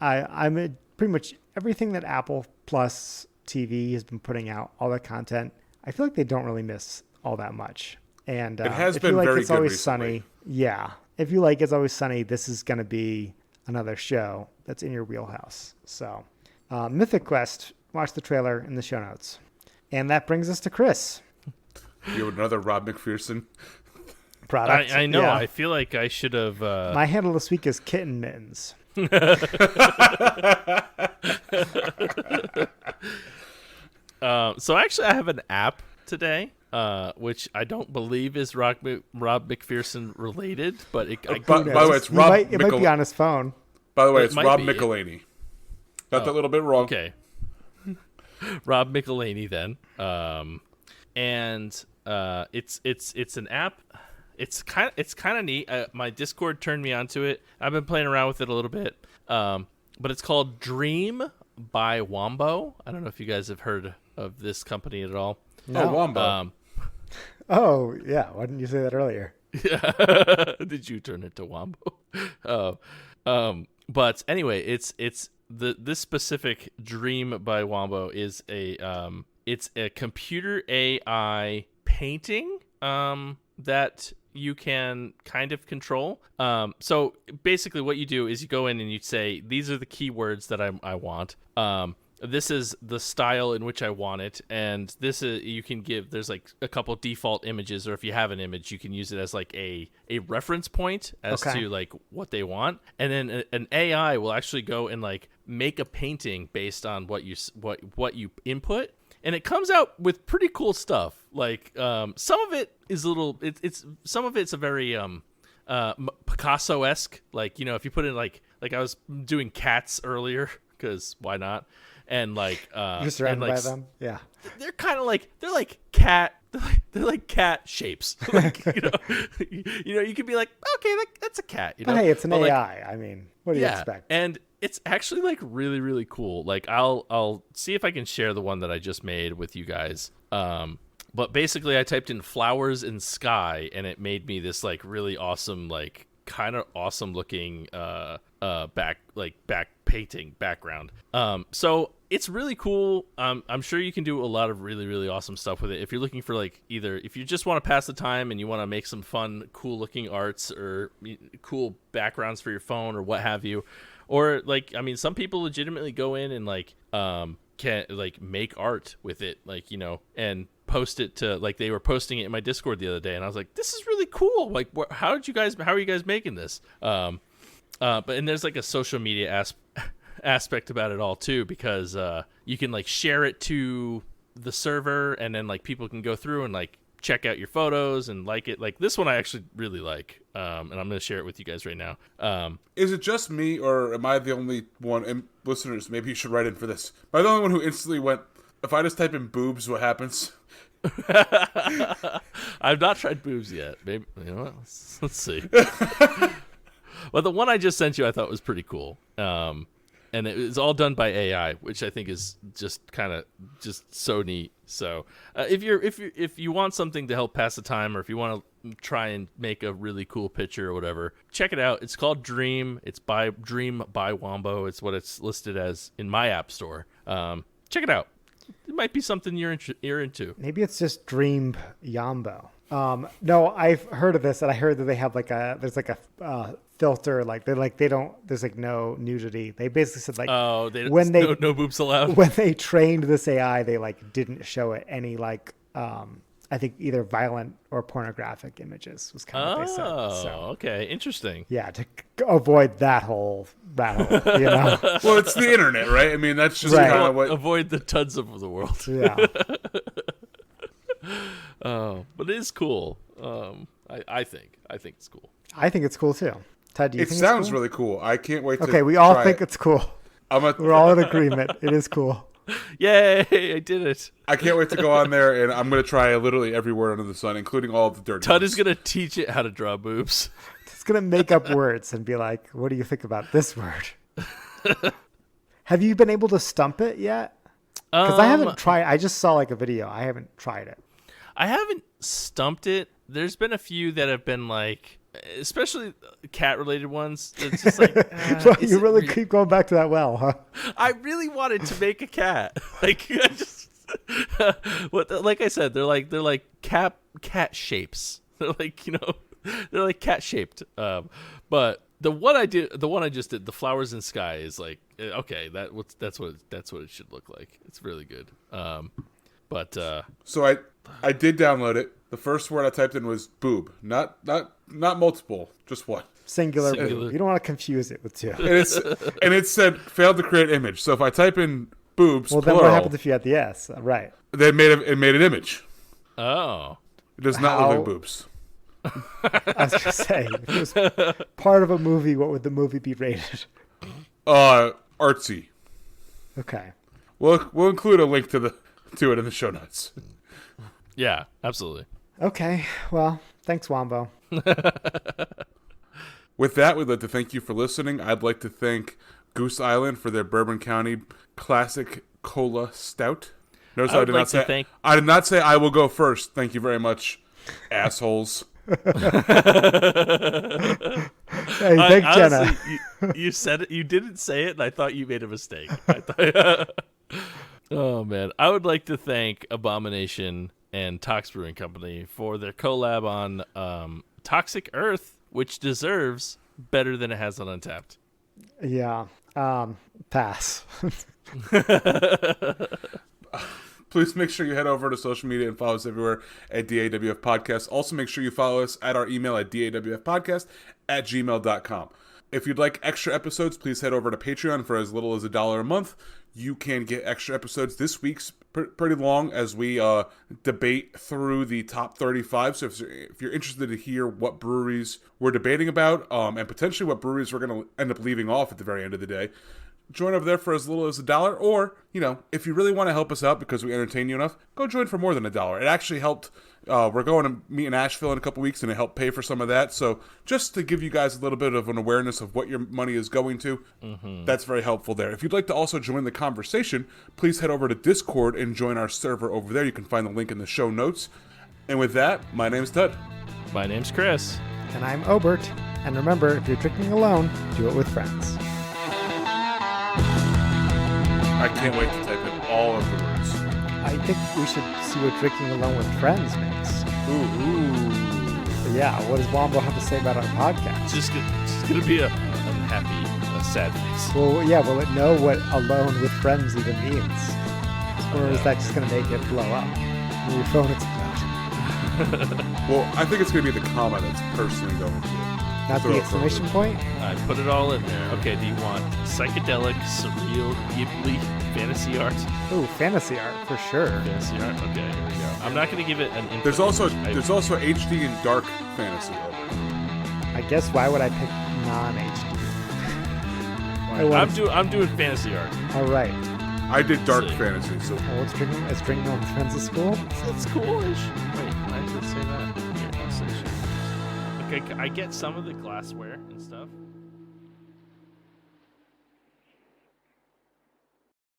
I'm pretty much everything that Apple Plus TV has been putting out, all that content. I feel like they don't really miss all that much. And it has if been you like very It's good Always recently. Sunny, yeah. If you like It's Always Sunny, this is going to be another show that's in your wheelhouse. So, Mythic Quest, watch the trailer in the show notes. And that brings us to Chris. You have another Rob McPherson Product. I know. Yeah. I feel like I should have. My handle this week is Kitten Mittens. So actually, I have an app today, which I don't believe is Rob McPherson related, but by the way, it's Rob. It might be on his phone. By the way, It it's might Rob be. McElhaney. Got that little bit wrong. Okay. Rob McElhaney then. And it's an app. It's kind of neat. My Discord turned me onto it. I've been playing around with it a little bit. But it's called Dream by Wombo. I don't know if you guys have heard of this company at all. No. Oh, Wombo. Oh, yeah. Why didn't you say that earlier? Yeah. Did you turn it to Wombo? But anyway, it's this specific Dream by Wombo is it's a computer AI painting that you can kind of control. So basically what you do is you go in and you say, these are the keywords that I want. This is the style in which I want it. And this is, you can give, there's like a couple default images, or if you have an image, you can use it as like a reference point as to like what they want. And then an AI will actually go and like make a painting based on what you input. And it comes out with pretty cool stuff. Like some of it is a little. Some of it's a very Picasso-esque. Like, if you put in like I was doing cats earlier, because why not? And like You're surrounded by them. Yeah. They're kind of like cat. They're like cat shapes. Like, you could be like, okay, that's a cat. But hey, it's an But, AI. I mean, what do you expect? And it's actually like really, really cool. Like I'll see if I can share the one that I just made with you guys. But basically I typed in flowers in sky, and it made me this like really awesome, like kind of awesome looking back painting background. So it's really cool. I'm sure you can do a lot of really, really awesome stuff with it. If you're looking for like either if you just want to pass the time and you want to make some fun, cool looking arts or cool backgrounds for your phone or what have you, or like, I mean, some people legitimately go in and like can like make art with it, like, and post it to, like, they were posting it in my Discord the other day, and I was like, this is really cool. Like, how are you guys making this? But and there's like a social media aspect about it all too, because you can like share it to the server, and then like people can go through and like check out your photos and like it. Like this one I actually really like, and I'm gonna share it with you guys right now. Is it just me, or am I the only one? And listeners, maybe you should write in for this. Am I the only one who instantly went, if I just type in boobs, what happens? I've not tried boobs yet. Maybe you know what? Let's see. Well, the one I just sent you, I thought was pretty cool. And it was all done by AI, which I think is just kind of just so neat. So if you want something to help pass the time, or if you want to try and make a really cool picture or whatever, check it out. It's called Dream. It's by Dream by Wombo. It's what it's listed as in my app store. Check it out. It might be something you're into. Maybe it's just Dream Yombo. No, I've heard of this, and I heard that they have there's a filter, there's like no nudity. They basically said no boobs allowed. When they trained this AI, they didn't show it any I think either violent or pornographic images was kind of what they said. So, okay, interesting. Yeah, to avoid that whole battle, you know. Well, it's the internet, right? I mean, that's just Right. kind of what. Avoid the tuds of the world. Yeah. But it is cool. I think it's cool. I think it's cool too. Ted, do you It think sounds it's cool? really cool. I can't wait to. Okay, we all try think it. it's cool. We're We're all in agreement. It is cool. Yay! I did it. I can't wait to go on there, and I'm going to try literally every word under the sun, including all of the dirty Tud ones. is gonna teach it how to draw boobs. It's gonna make up words and be like, "What do you think about this word?" Have you been able to stump it yet? Because I haven't tried. I just saw a video. I haven't tried it. I haven't stumped it. There's been a few that have been especially cat-related ones. It's just Well, you really keep going back to that well, huh? I really wanted to make a cat. I just, like I said, they're like cat shapes. They're they're like cat shaped. But the one I just did, the flowers in sky, is okay. That's what it should look like. It's really good. So I did download it. The first word I typed in was boob, not multiple, just one. Singular. Singular. You don't want to confuse it with two. And it said failed to create image. So if I type in boobs, Well, then plural, what happens if you had the S? Right. it made an image. Oh. It does not How- look like boobs. I was going to say, if it was part of a movie, what would the movie be rated? Artsy. Okay. We'll include a link to it in the show notes. Yeah, absolutely. Okay. Well, thanks, Wombo. With that, we'd like to thank you for listening. I'd like to thank Goose Island for their Bourbon County Classic Cola Stout. Notice I did not say I will go first. Thank you very much, assholes. Hey, thank Jenna. Honestly, you said it. You didn't say it, and I thought you made a mistake. Oh man, I would like to thank Abomination and Tox Brewing Company for their collab on Toxic Earth, which deserves better than it has on Untapped. Yeah. Pass. Please make sure you head over to social media and follow us everywhere at DAWF Podcast. Also, make sure you follow us at our email at dawfpodcast@gmail.com. If you'd like extra episodes, please head over to Patreon for as little as $1 a month. You can get extra episodes. This week's pretty long as we debate through the top 35. So if you're interested to hear what breweries we're debating about and potentially what breweries we're going to end up leaving off at the very end of the day, join over there for as little as $1. Or, if you really want to help us out because we entertain you enough, go join for more than $1. It actually helped. We're going to meet in Asheville in a couple weeks, and it helped pay for some of that. So just to give you guys a little bit of an awareness of what your money is going to, that's very helpful there. If you'd like to also join the conversation, please head over to Discord and join our server over there. You can find the link in the show notes. And with that, my name's Tud. My name's Chris. And I'm Obert. And remember, if you're drinking alone, do it with friends. I can't wait to type in all of the words. I think we should see what drinking alone with friends makes. Ooh. Yeah, what does Wombo have to say about our podcast? It's just gonna be a unhappy, sad face. Well, yeah, will it know what alone with friends even means? Or is that just going to make it blow up? Will your phone explode? Well, I think it's going to be the comma that's personally going to. Not throw the it for a exclamation loop. point? I put it all in there. Okay, do you want psychedelic, surreal, Ghibli, fantasy art? Ooh, fantasy art, for sure. Fantasy art? Okay, here we go. I'm not going to give it an input. There's also HD and dark fantasy over it. I guess why would I pick non-HD? I'm doing fantasy art. All right. I did dark Sick. fantasy, so Oh, it's drinking on friends at school. It's coolish. Wait, why does it say that? Here, I'll say shit. Okay, I get some of the glassware and stuff.